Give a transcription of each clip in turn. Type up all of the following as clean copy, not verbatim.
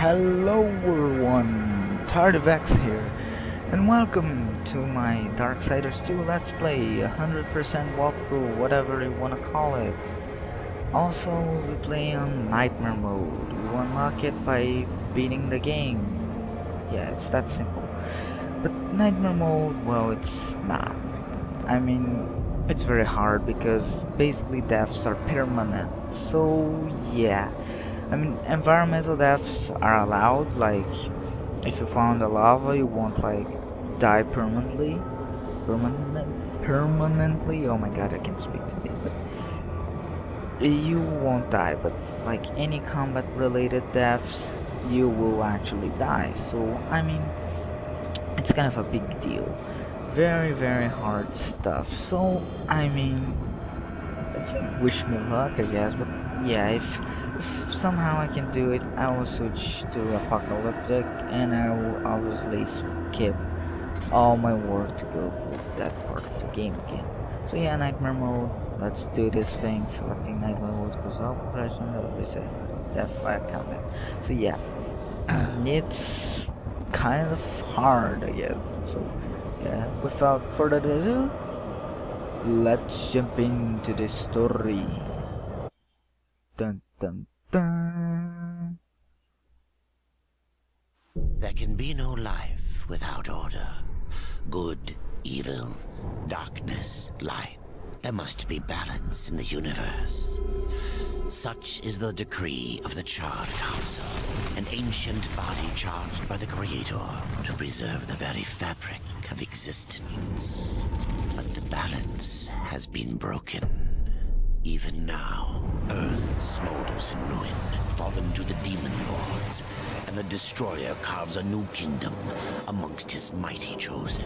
Hello everyone, Tardivex here, and welcome to my Darksiders 2 Let's Play, 100% walkthrough, whatever you wanna call it. Also, we play on Nightmare mode. You unlock it by beating the game. Yeah, it's that simple. But Nightmare mode, well, it's not. I mean, it's very hard because basically deaths are permanent, so yeah. I mean, environmental deaths are allowed, like, if you found a lava, you won't, like, die permanently. Permanently? Oh my god, I can't speak today, but you won't die, but, like, any combat-related deaths, you will actually die, so, I mean, it's kind of a big deal. Very, very hard stuff, so, I mean, wish me luck, I guess, but, yeah, if somehow I can do it, I will switch to apocalyptic, and I will obviously skip all my work to go for that part of the game again. So yeah, nightmare mode, let's do this thing. Selecting nightmare mode goes up, pressing reset, F5 combat. So yeah, it's kind of hard, I guess. So yeah, without further ado, let's jump into the story. Dun dun dun. There can be no life without order. Good, evil, darkness, light. There must be balance in the universe. Such is the decree of the Charred Council, an ancient body charged by the Creator to preserve the very fabric of existence. But the balance has been broken. Even now, Earth smolders in ruin, fallen to the demon lords, and the Destroyer carves a new kingdom amongst his mighty chosen.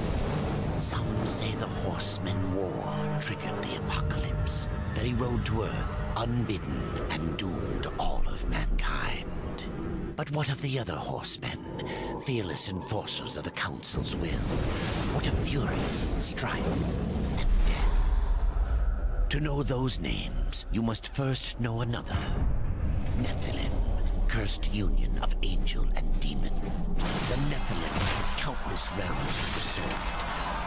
Some say the Horsemen War triggered the apocalypse, that he rode to Earth unbidden and doomed all of mankind. But what of the other Horsemen, fearless enforcers of the Council's will? What of fury, strife, and death? To know those names, you must first know another. Nephilim, cursed union of angel and demon. The Nephilim had countless realms to sword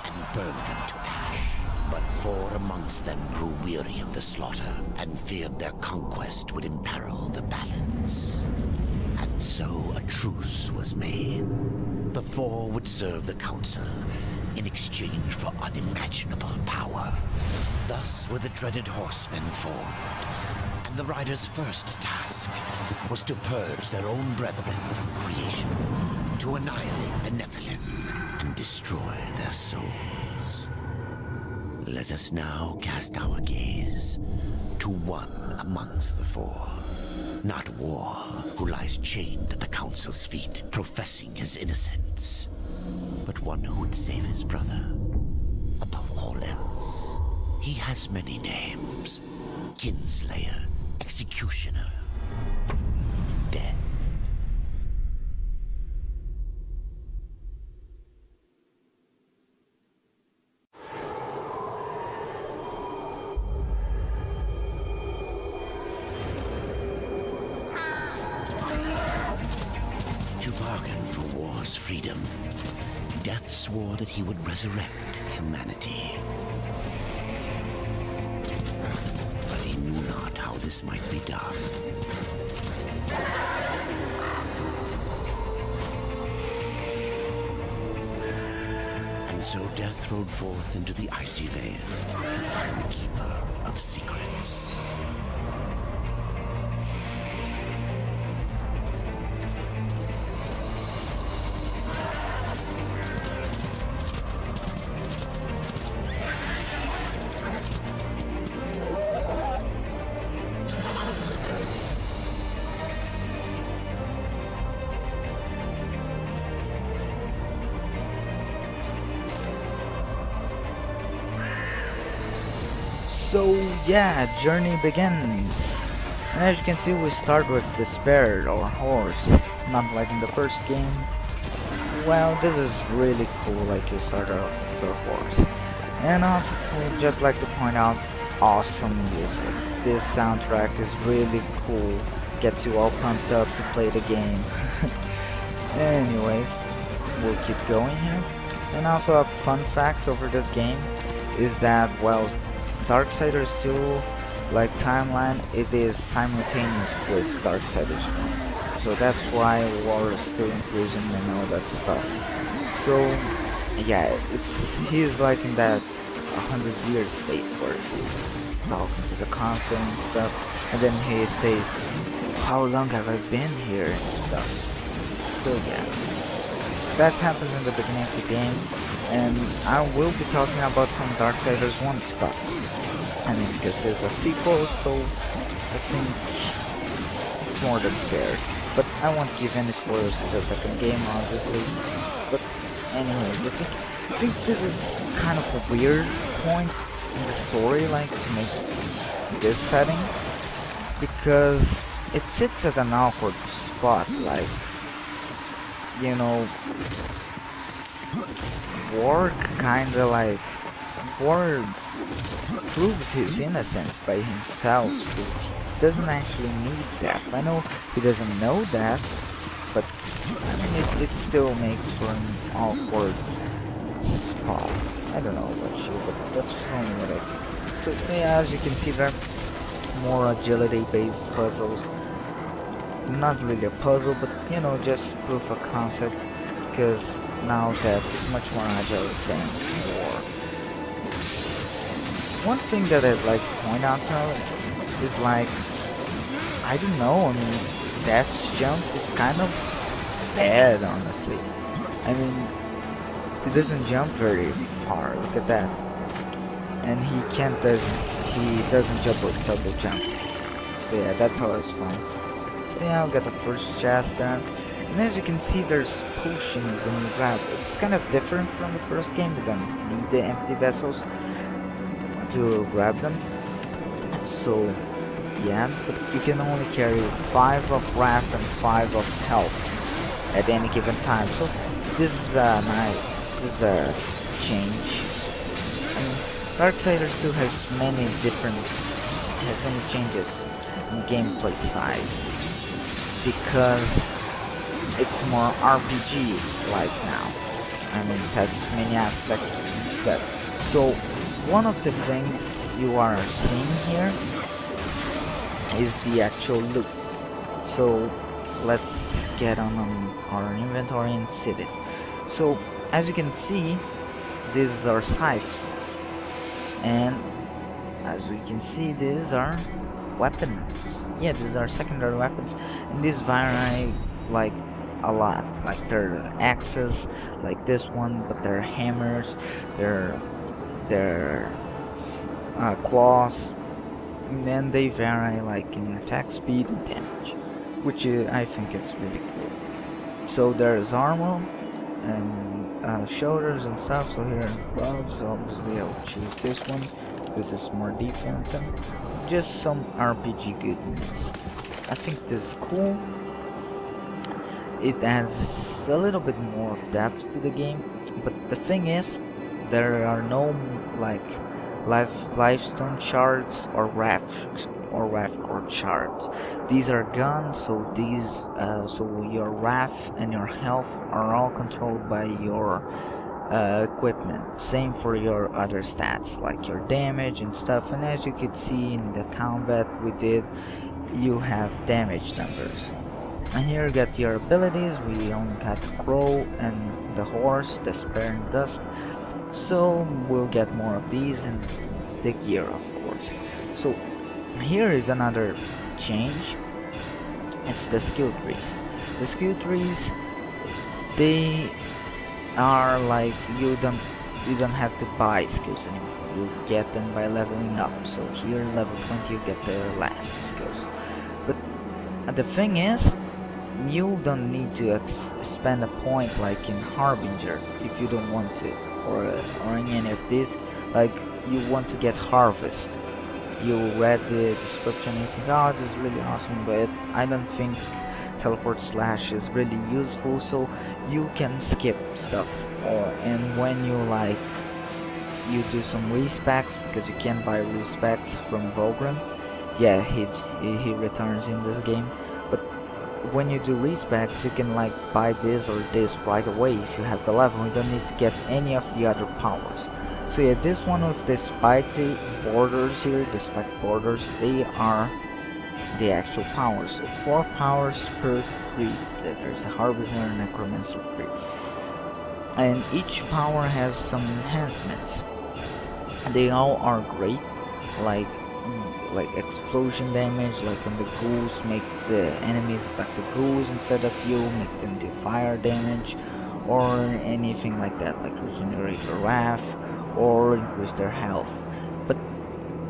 and burned them to ash. But 4 amongst them grew weary of the slaughter and feared their conquest would imperil the balance. And so a truce was made. The 4 would serve the Council in exchange for unimaginable power. Thus were the dreaded Horsemen formed, and the Riders' first task was to purge their own brethren from creation, to annihilate the Nephilim and destroy their souls. Let us now cast our gaze to one amongst the 4. Not War, who lies chained at the Council's feet, professing his innocence, but one who would save his brother above all else. He has many names: Kinslayer, Executioner, Death. To bargain for war's freedom, Death swore that he would resurrect humanity. But he knew not how this might be done. And so Death rode forth into the Icy Veil to find the Keeper of Secrets. So yeah, journey begins. And as you can see, we start with Despair, or horse, not like in the first game. Well, this is really cool, like you start off with a horse. And also, I'd just like to point out, awesome music. This soundtrack is really cool. gets you all pumped up to play the game. Anyways, we'll keep going here. And also a fun fact over this game is that, well, Darksiders 2, like timeline, it is simultaneous with Darksiders 1. So that's why war is still increasing and all that stuff. So yeah, he's like in that 100-year state where he's talking to the console and stuff, and then he says, how long have I been here and stuff. So yeah, that happens in the beginning of the game, and I will be talking about some Darksiders 1 stuff. I mean, because there's a sequel, so I think it's more than fair. But I won't give any spoilers to the second game, obviously. But anyway, I think this is kind of a weird point in the story, like, to make this setting, because it sits at an awkward spot, like, you know, Ward kinda like, Ward proves his innocence by himself, so he doesn't actually need that. I know he doesn't know that, but I mean it still makes for an awkward spot. I don't know about you, but that's only what I think. So yeah, as you can see, there are more agility based puzzles. Not really a puzzle, but you know, just proof of concept, because now that is much more agile than war. One thing that I'd like to point out though is, like, I don't know, I mean, Death's jump is kind of bad, honestly. I mean, he doesn't jump very far, look at that. And he doesn't jump with double jump. So yeah, that's always fun. So yeah, I'll get the first chest done. And as you can see, there's potions and you grab. It's kind of different from the first game. You don't need the empty vessels to grab them. So yeah, but you can only carry 5 of wrath and 5 of health at any given time. So this is a change. I mean, Darksiders 2 has many changes in gameplay side, because it's more RPG-like now. I mean, it has many aspects of that. So one of the things you are seeing here is the actual loot. So let's get on our inventory and see this. So as you can see, these are scythes, and as we can see, these are weapons. Yeah, these are secondary weapons, and these vary like a lot. Like they're axes, like this one, but they're hammers, they're claws, and then they vary like in attack speed and damage, which I think it's really cool. So there's armor and shoulders and stuff. So here gloves, obviously I'll choose this one. This is more defense and just some RPG goodness. I think this is cool. It adds a little bit more of depth to the game, but the thing is, there are no like lifestone shards or wrath core shards. These are guns, so so your wrath and your health are all controlled by your equipment. Same for your other stats, like your damage and stuff. And as you could see in the combat we did, you have damage numbers. And here you get your abilities. We only got the crow and the horse, the spare and dust. So we'll get more of these and the gear, of course. So here is another change. It's the skill trees. The skill trees, they are like, you don't have to buy skills anymore. You get them by leveling up. So here level 20 you get the last skills. But the thing is, you don't need to spend a point like in Harbinger if you don't want to, or in any of these. Like, you want to get Harvest, you read the description and you think, oh, this is really awesome, but I don't think teleport slash is really useful, so you can skip stuff. And when you like, you do some respecs, because you can buy respecs from Volgren. Yeah, he returns in this game. when you do respects, you can like buy this or this right away if you have the level. You don't need to get any of the other powers. So yeah, this one with the spiked borders here, the spiked borders, they are the actual powers. So 4 powers per 3. There's the Harbinger and Necromancer 3. And each power has some enhancements. They all are great, like explosion damage, like when the ghouls make the enemies attack the ghouls instead of you, make them do fire damage, or anything like that, like regenerate their wrath, or increase their health. But,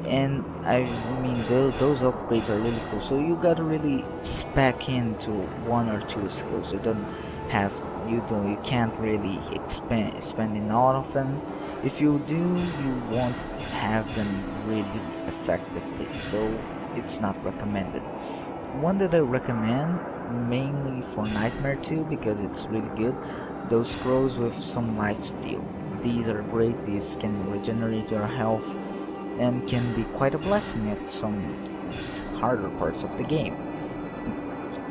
and I mean, those upgrades are really cool, so you gotta really spec into 1 or 2 skills. You don't have, you can't really spend in all of them. If you do, you won't have them really effectively, so it's not recommended. One that I recommend mainly for Nightmare 2 because it's really good, those scrolls with some life steal. These are great. These can regenerate your health and can be quite a blessing at some harder parts of the game.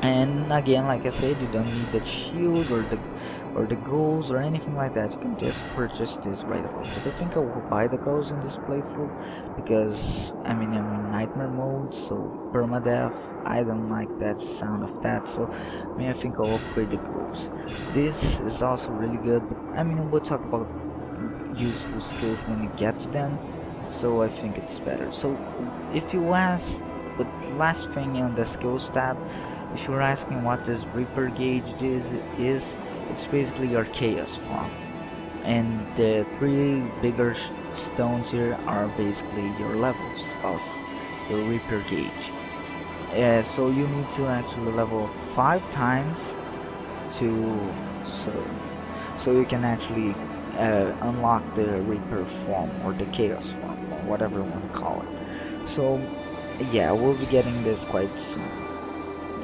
And again, like I said, you don't need the shield or the ghouls or anything like that. You can just purchase this right away. But I think I will buy the ghouls in this playthrough because I mean I'm in nightmare mode, so permadeath, I don't like that sound of that, so I mean I think I'll upgrade the ghouls. This is also really good, but I mean we'll talk about useful skills when we get to them, so I think it's better. So if you ask, the last thing on the skills tab, if you're asking what this Reaper gauge is, it's basically your chaos form, and the 3 bigger stones here are basically your levels of the Reaper gauge. So you need to actually level 5 times to so you can actually unlock the Reaper form or the chaos form or whatever you want to call it. So yeah, we'll be getting this quite soon.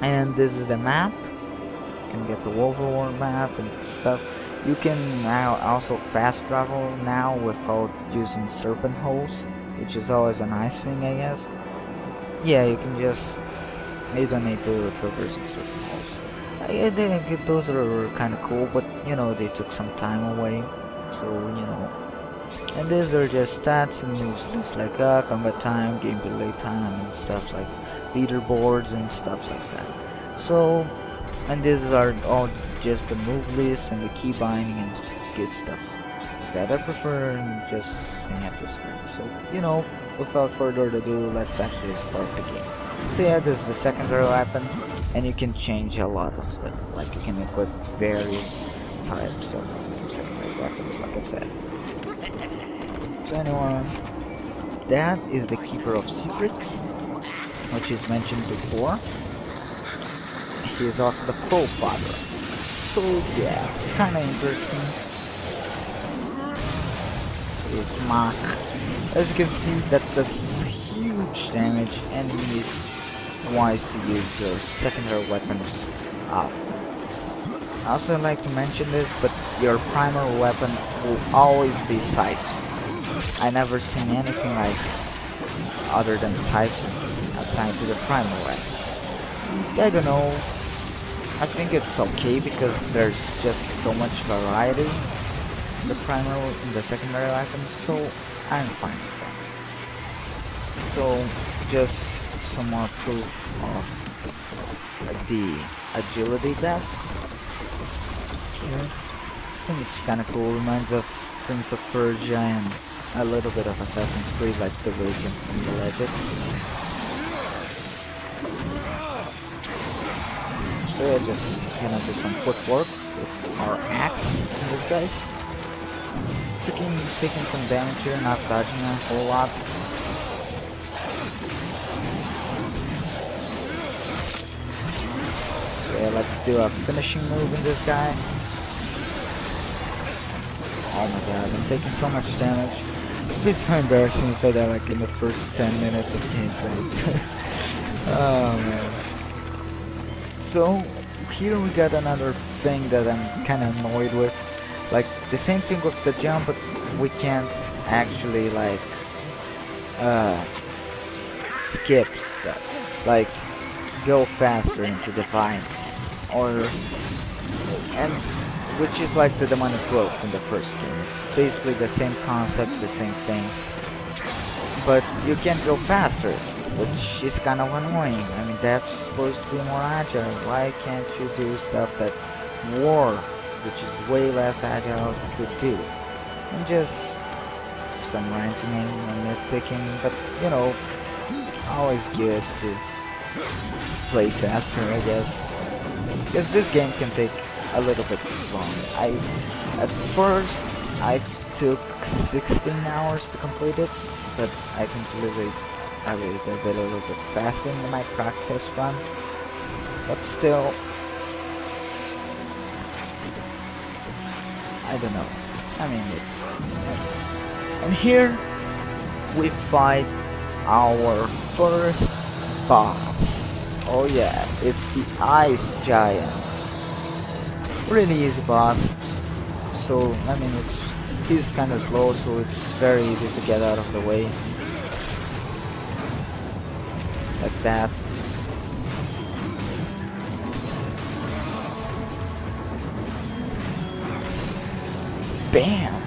And this is the map. You can get the Wolverine map and stuff. You can now also fast travel now without using serpent holes, which is always a nice thing, I guess. Yeah, you can just, you don't need to traverse serpent holes. I think those are kind of cool, but you know, they took some time away, so you know. And these are just stats and moves, just like combat time, game delay time, and stuff like leaderboards and stuff like that. So, and these are all just the move list and the key binding and good stuff that I prefer just seeing at the screen. So, you know, without further ado, let's actually start the game. So yeah, this is the secondary weapon, and you can change a lot of them. Like you can equip various types of secondary weapons, like I said. So anyway, that is the Keeper of Secrets, which is mentioned before. He is also the Profiler. So yeah, kinda interesting. Is Mach. As you can see, that does huge damage, and it is wise to use your secondary weapons up. I also like to mention this, but your primary weapon will always be scythes. I never seen anything like other than scythes assigned to the primary weapon. I don't know. I think it's okay because there's just so much variety in the primary and the secondary weapons, so I'm fine with that. So just some more proof of the agility depth here. I think it's kinda cool, reminds of Prince of Persia and a little bit of Assassin's Creed, like the version from the Legend. So yeah, just gonna do some footwork with our axe in this guy. Taking some damage here, not dodging a whole lot. So yeah, let's do a finishing move in this guy. Oh my god, I'm taking so much damage. It's so embarrassing if I die like in the first 10 minutes of gameplay. Oh man. So here we got another thing that I'm kind of annoyed with. Like the same thing with the jump, but we can't actually like skip stuff. Like go faster into the vines. or and which is like the demonic growth in the first game. It's basically the same concept, the same thing, but you can go faster, which is kind of annoying. I mean, Death's supposed to be more agile. Why can't you do stuff that War, which is way less agile, could do? And just some ranting and nitpicking, but you know, always good to play faster, I guess. Because this game can take a little bit long. At first I took 16 hours to complete it, but I completed a little bit faster in my practice run. But still, I don't know. I mean, and here we fight our first boss. Oh yeah, it's the Ice Giant. Really easy boss. So I mean, he's kind of slow, so it's very easy to get out of the way. Like that. Bam!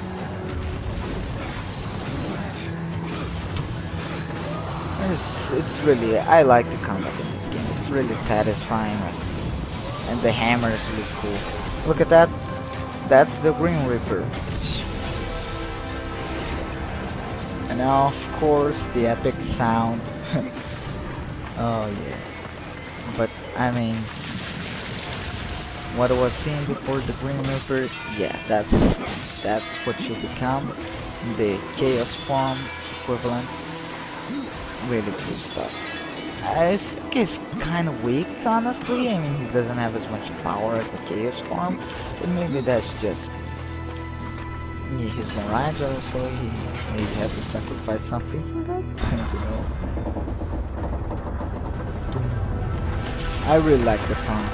It's really, I like the combat in this game. It's really satisfying, and the hammer is really cool. Look at that. That's the Green Reaper. And now, of course, the epic sound. Oh yeah. But I mean, what I was seeing before the Green Reaper, yeah, that's what you become. The Chaos form equivalent. Really cool stuff. I think he's kind of weak, honestly. I mean, he doesn't have as much power as the Chaos form, but maybe that's just he's more agile, so he maybe has to sacrifice something for that. I don't know. I really like the song.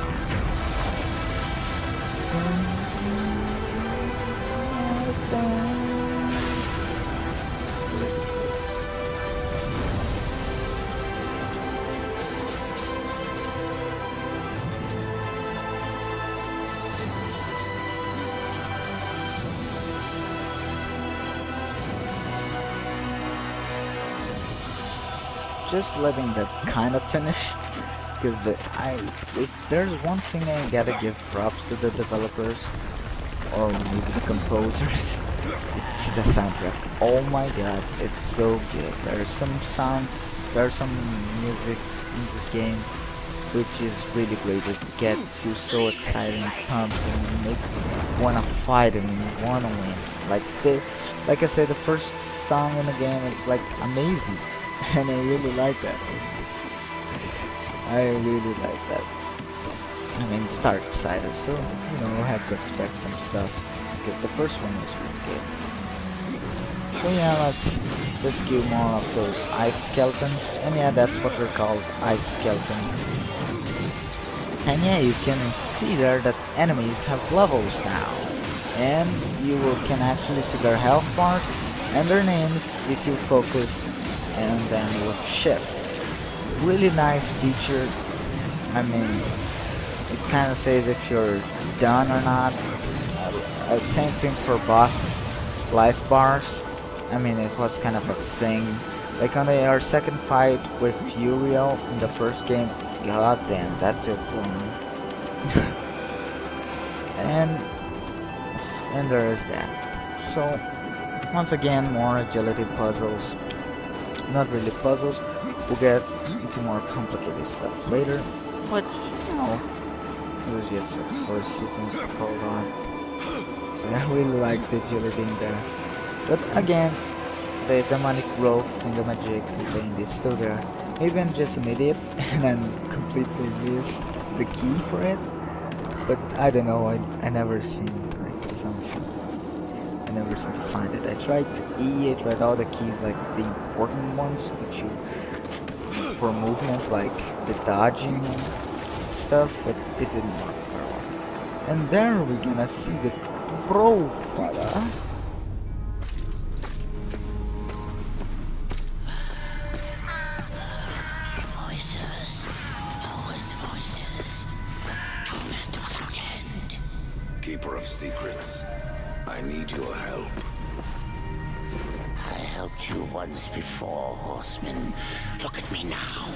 Just letting that kind of finish, because if there's one thing I gotta give props to the developers, or maybe the composers, it's the soundtrack. Oh my god, it's so good. There's some music in this game which is really great. It gets you so excited and pumped and make you wanna fight and you wanna win. Like I said, the first song in the game is like amazing. And I really like that. I really like that. I mean, it's Darksiders, so you know, I have to expect some stuff because the first one was really good. So yeah, let's do more of those ice skeletons, and yeah, that's what they're called, ice skeletons. And yeah, you can see there that enemies have levels now, and you can actually see their health bars and their names if you focus and then with shift. Really nice feature. I mean, it kind of says if you're done or not. Same thing for boss life bars. I mean, it was kind of a thing. Like on our second fight with Uriel in the first game, god damn, that took long. and there is that. So once again, more agility puzzles. Not really puzzles. We'll get into more complicated stuff later, but you know, it was just a first sequence to hold on. So I really like the agility in there. But again, the demonic growth and the magic contained is still there. Maybe I'm just an idiot and I'm completely missed the key for it. But I don't know, I never seen like something. I never seem to find it. I tried E, I tried all the keys, like the important ones, which you for movement, like the dodging and stuff, but it didn't work very well. And there we're gonna see the bro fella. Voices, always voices, torment Keeper of Secrets. I need your help. I helped you once before, Horseman. Look at me now.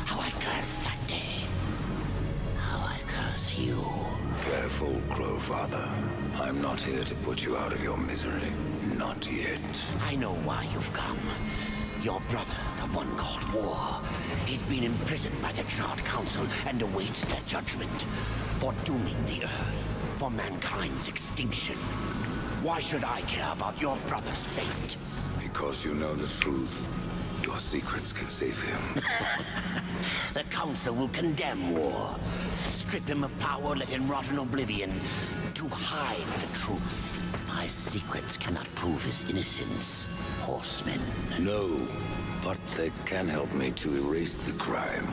How I cursed that day. How I curse you. Careful, Crowfather. I'm not here to put you out of your misery. Not yet. I know why you've come. Your brother, the one called War, he's been imprisoned by the Charred Council and awaits their judgment for dooming the Earth, for mankind's extinction. Why should I care about your brother's fate? Because you know the truth. Your secrets can save him. The Council will condemn War, strip him of power, let him rot in oblivion, to hide the truth. My secrets cannot prove his innocence, Horseman. No, but they can help me to erase the crime.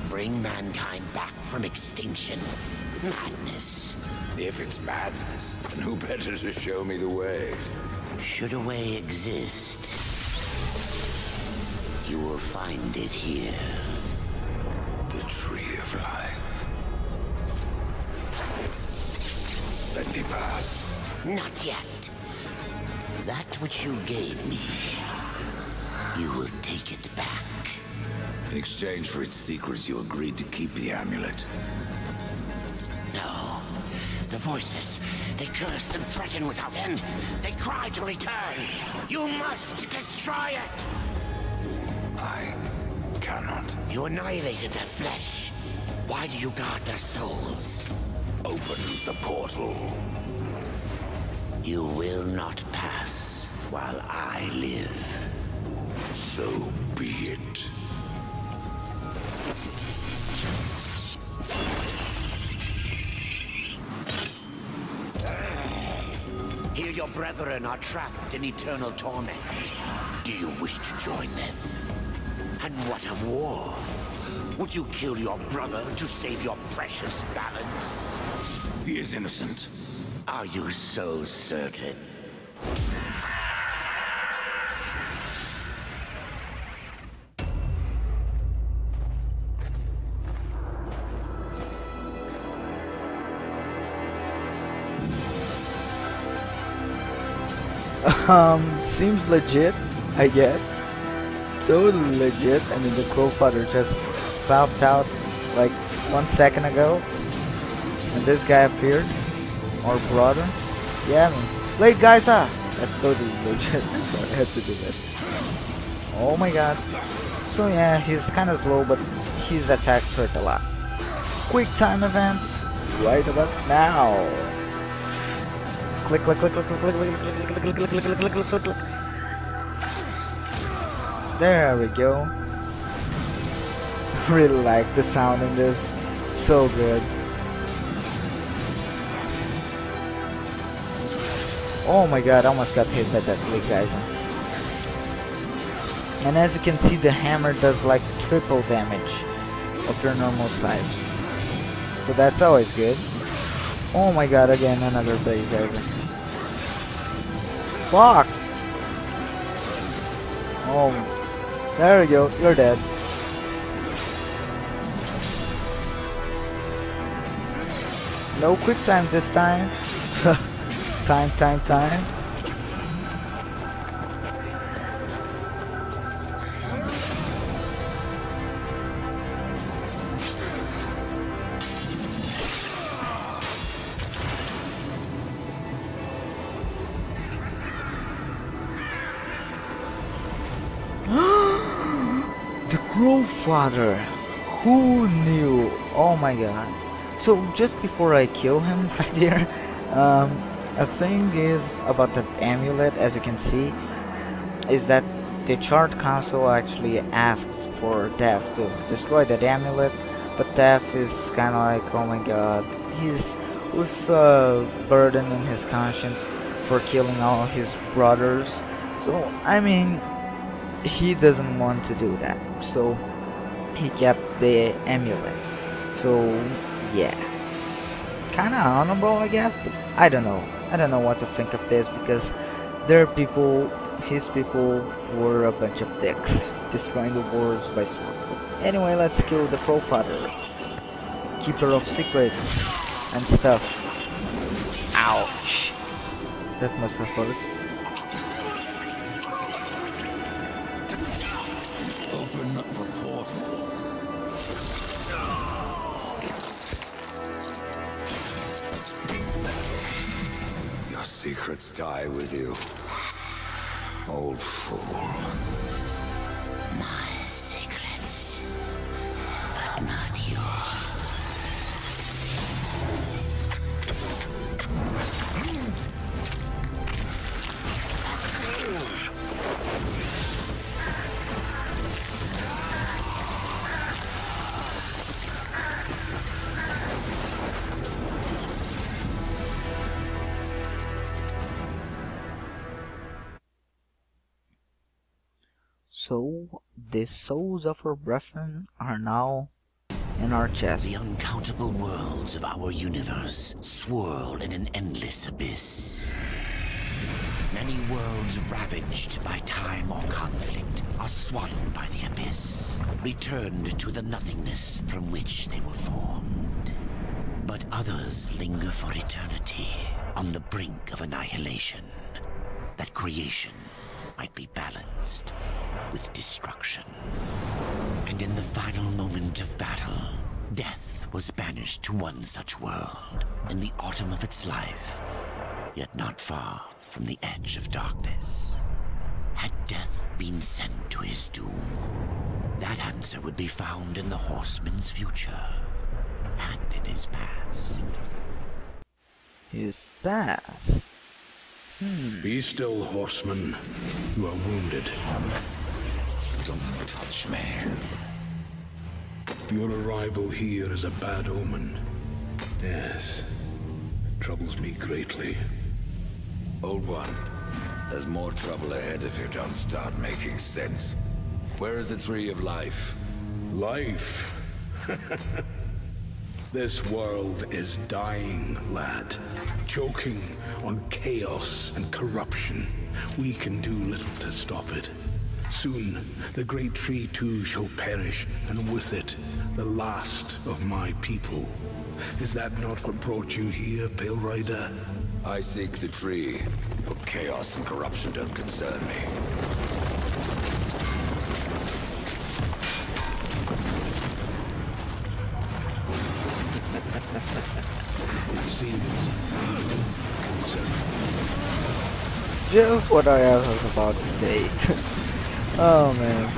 Bring mankind back from extinction. Madness. If it's madness, then who better to show me the way? Should a way exist, you will find it here. The Tree of Life. Let me pass. Not yet. That which you gave me, you will take it back. In exchange for its secrets, you agreed to keep the amulet. No. The voices, they curse and threaten without end. They cry to return. You must destroy it. I cannot. You annihilated their flesh. Why do you guard their souls? Open the portal. You will not pass while I live. So be it. Here your brethren are trapped in eternal torment. Do you wish to join them? And what of War? Would you kill your brother to save your precious balance? He is innocent. Are you so certain? Seems legit, I guess. Totally legit. I mean, the Crowfather just popped out like 1 second ago, and this guy appeared. Our brother. Yeah, I mean, late guys, that's totally legit. So I had to do that. Oh my god. So yeah, he's kind of slow, but his attacks hurt a lot. Quick time events right about now. Click, click, click, click, click, click, click, click, click, click, click, click, click, click, click. There we go. Really like the sound in this. So good. Oh my god, I almost got hit by that click, guys. And as you can see, the hammer does like triple damage of their normal size. So that's always good. Oh my god, again another base driver. Fuck! Oh, there we go, you're dead. No quick time this time. Time. The Crowfather. Who knew? Oh my god. So just before I kill him right here, a thing is about that amulet, as you can see, is that the Charred Council actually asked for Death to destroy that amulet, but Death is kind of like, oh my god, he's with a burden in his conscience for killing all his brothers. So, I mean, he doesn't want to do that, so he kept the amulet. So, yeah. Kinda honorable, I guess, but I don't know. I don't know what to think of this, because their people, his people, were a bunch of dicks, destroying the worlds by sword. But anyway, let's kill the Crowfather, Keeper of Secrets and stuff. Ouch. That must have hurt. Open up the portal. Your secrets die with you, old fool. My secrets, but not yours. So, the souls of our brethren are now in our chest. The uncountable worlds of our universe swirl in an endless abyss. Many worlds ravaged by time or conflict are swallowed by the abyss, returned to the nothingness from which they were formed. But others linger for eternity on the brink of annihilation, that creation might be balanced with destruction. And in the final moment of battle, death was banished to one such world in the autumn of its life, yet not far from the edge of darkness. Had death been sent to his doom, that answer would be found in the horseman's future and in his past. His past? Be still, horseman. You are wounded. Don't touch me. Your arrival here is a bad omen. Yes. Troubles me greatly. Old one, there's more trouble ahead if you don't start making sense. Where is the tree of life? Life. This world is dying, lad. Choking on chaos and corruption. We can do little to stop it. Soon, the great tree too shall perish, and with it, the last of my people. Is that not what brought you here, Pale Rider? I seek the tree. Your chaos and corruption don't concern me. It seems Just what I was about to say. Oh man.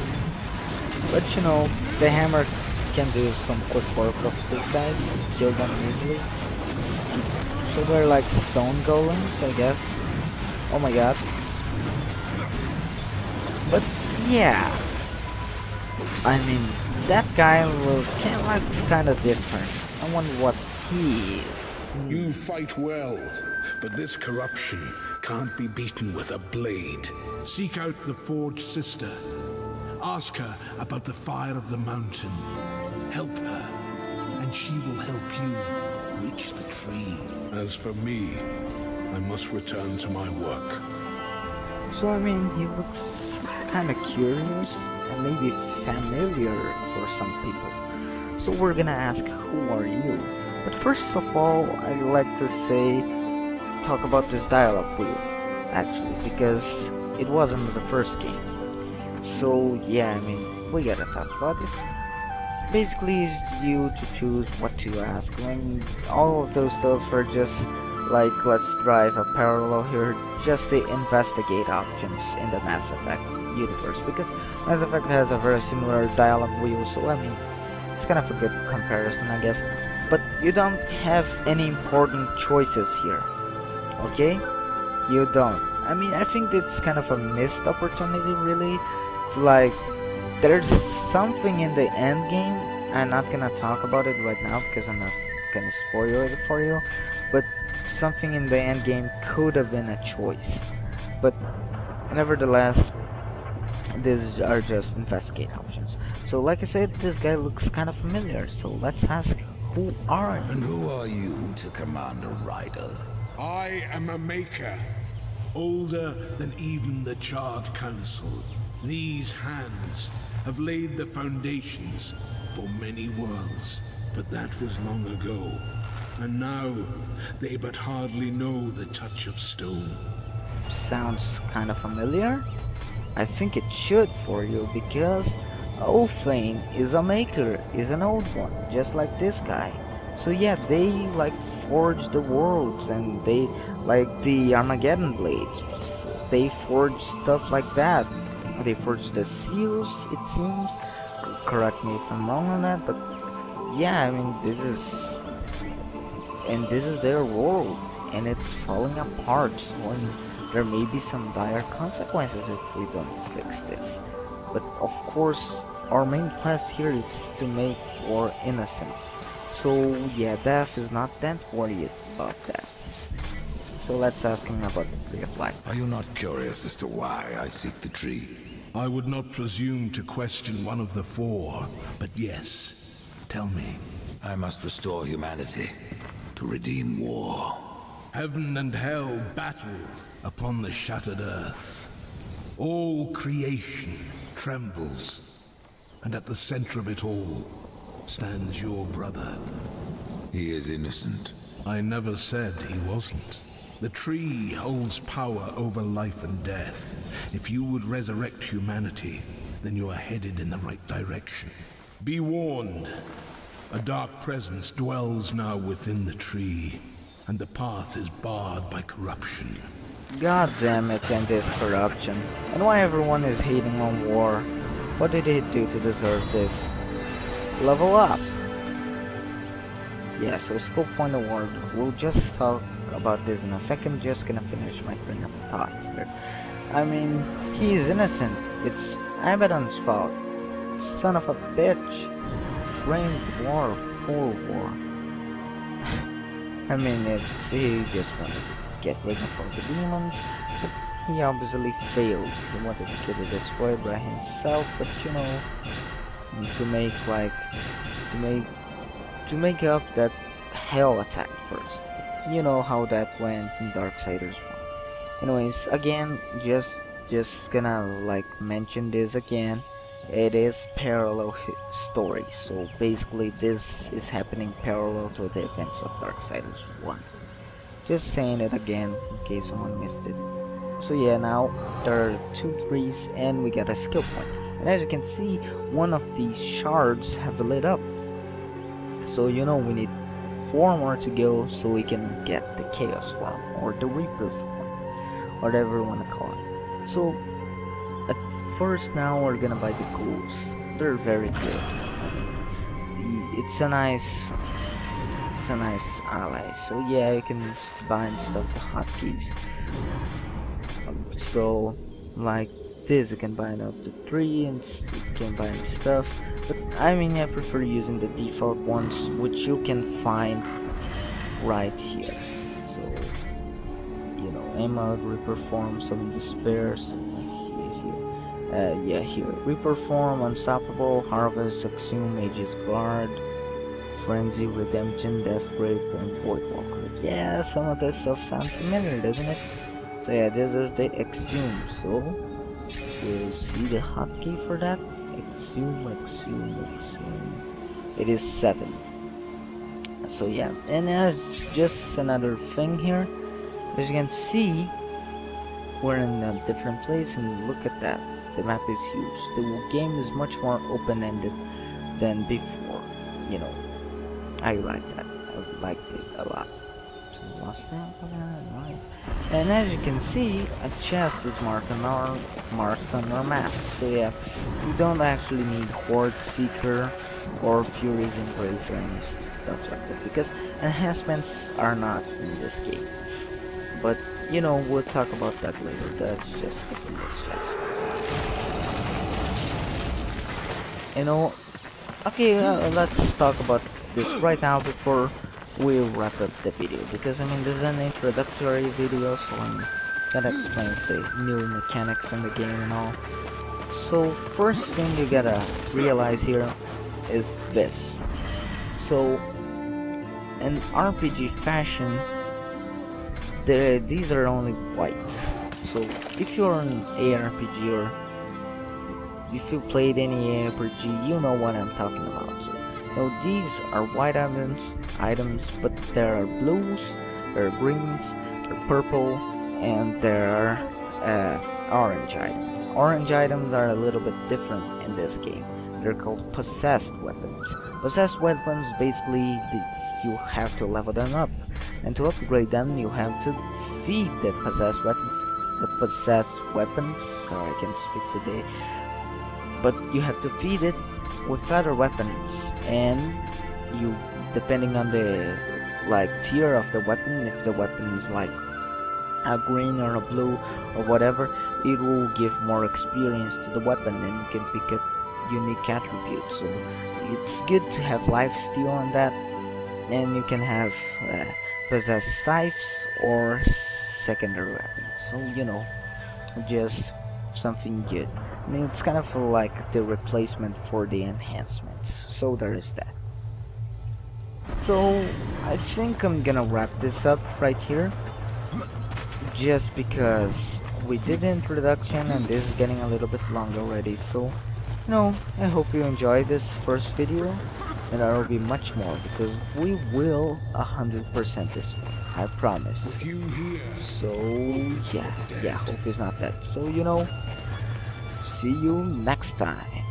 But you know, the hammer can do some quick work of these guys, kill them easily. So they're like stone golems, I guess. Oh my god. But yeah. I mean, that guy looks kind of different. I wonder what he is. you fight well, but this corruption can't be beaten with a blade. Seek out the Forge Sister. Ask her about the fire of the mountain. Help her, and she will help you reach the tree. As for me, I must return to my work. So I mean, he looks kind of curious and maybe familiar for some people. So we're gonna ask, who are you? But first of all, I'd like to talk about this dialogue wheel, actually, because it wasn't the first game. So yeah, I mean, we gotta talk about it. Basically, it's you to choose what to ask. When all of those stuff are just like, let's drive a parallel here, just to investigate options in the Mass Effect universe, because Mass Effect has a very similar dialogue wheel, so I mean, it's kind of a good comparison, I guess. But you don't have any important choices here, okay? You don't. I mean, I think it's kind of a missed opportunity, really. To like, there's something in the end game. I'm not gonna talk about it right now because I'm not gonna spoil it for you. But something in the end game could have been a choice. But nevertheless, these are just investigate options. So like I said, this guy looks kind of familiar. So let's ask, who are you? And who are you to command a rider? I am a maker, older than even the Charred Council. These hands have laid the foundations for many worlds, but that was long ago. and now they but hardly know the touch of stone. Sounds kind of familiar. I think it should for you because Oathane is a maker, is an old one, just like this guy. So yeah, they like forge the worlds, and they like the Armageddon blades. They forge stuff like that. They forge the seals, it seems. Correct me if I'm wrong on that, but yeah, I mean this is their world, and it's falling apart. So there may be some dire consequences if we don't fix this. But of course, our main quest here is to make war innocent. So yeah, Death is not that worried about that. So let's ask him about the Tree of Life. Are you not curious as to why I seek the tree? I would not presume to question one of the four, but yes, tell me. I must restore humanity to redeem war. Heaven and hell battle upon the shattered earth. All creation trembles, and at the center of it all stands your brother. He is innocent. I never said he wasn't. The tree holds power over life and death. If you would resurrect humanity, then you are headed in the right direction. Be warned. A dark presence dwells now within the tree, and the path is barred by corruption. God damn it, and this corruption. And why everyone is hating on war? What did he do to deserve this? Level up! Yeah, so skill point award. We'll just talk about this in a second. Just gonna finish my train of thought here. I mean, he is innocent. It's Abaddon's fault. Son of a bitch. Framed war, full war. I mean, he just wanted to get rid of all the demons, but he obviously failed. He wanted to get it destroyed by himself, but you know, to make up that hell attack first. You know how that went in Darksiders 1. Anyways, again, just gonna like mention this again. It is parallel story, so basically this is happening parallel to the events of Darksiders 1. Just saying it again in case someone missed it. So yeah, now there are 2 trees and we got a skill point. And as you can see, one of these shards have lit up. So you know we need 4 more to go so we can get the Chaos form or the Reaper form, whatever you want to call it. So at first now we're gonna buy the ghouls. They're very good. It's a nice ally. So yeah, you can bind stuff to hotkeys. So like this, you can bind up to 3 and you can bind stuff. But I mean, I prefer using the default ones, which you can find right here. So you know, Emma, Reaper form, some despair. Yeah, here. Reaper form, Unstoppable, Harvest, Exhume, Mage's Guard, Frenzy, Redemption, Death Grave, and Voidwalker. Yeah, some of this stuff sounds familiar, doesn't it? So yeah, this is the Exhume. So we'll see the hotkey for that. Exhume. It is 7. So yeah, and as just another thing here, as you can see, we're in a different place, and look at that. The map is huge. The game is much more open-ended than before. You know, I like that. I liked it a lot. So lost that? Right. And as you can see, a chest is marked on our map. So yeah, we don't actually need Horde Seeker or Fury's Embrace or any stuff like that, because enhancements are not in this game. But you know, we'll talk about that later. That's just in this chest. You know, okay, let's talk about this right now before we wrap up the video, because I mean, this is an introductory video, so I'm gonna explain the new mechanics in the game and all. So first thing you gotta realize here is this. So in RPG fashion, these are only whites. So if you're an ARPG or if you played any ARPG, you know what I'm talking about. So Now these are white items, but there are blues, there are greens, there are purple, and there are orange items. Orange items are a little bit different in this game. They're called possessed weapons. Possessed weapons, basically, you have to level them up, and to upgrade them, you have to feed the possessed weapons. Sorry, I can't speak today. But you have to feed it with other weapons, and you, depending on the tier of the weapon, if the weapon is like a green or a blue or whatever, it will give more experience to the weapon, and you can pick a unique attribute. So it's good to have lifesteal on that, and you can have possessed scythes or secondary weapons. So you know, just something good. I mean, it's kind of like the replacement for the enhancements. So there is that. So I think I'm gonna wrap this up right here, just because we did the introduction and this is getting a little bit long already. So I hope you enjoyed this first video, and there will be much more, because we will 100% this one, I promise. So yeah, hope it's not that. So see you next time.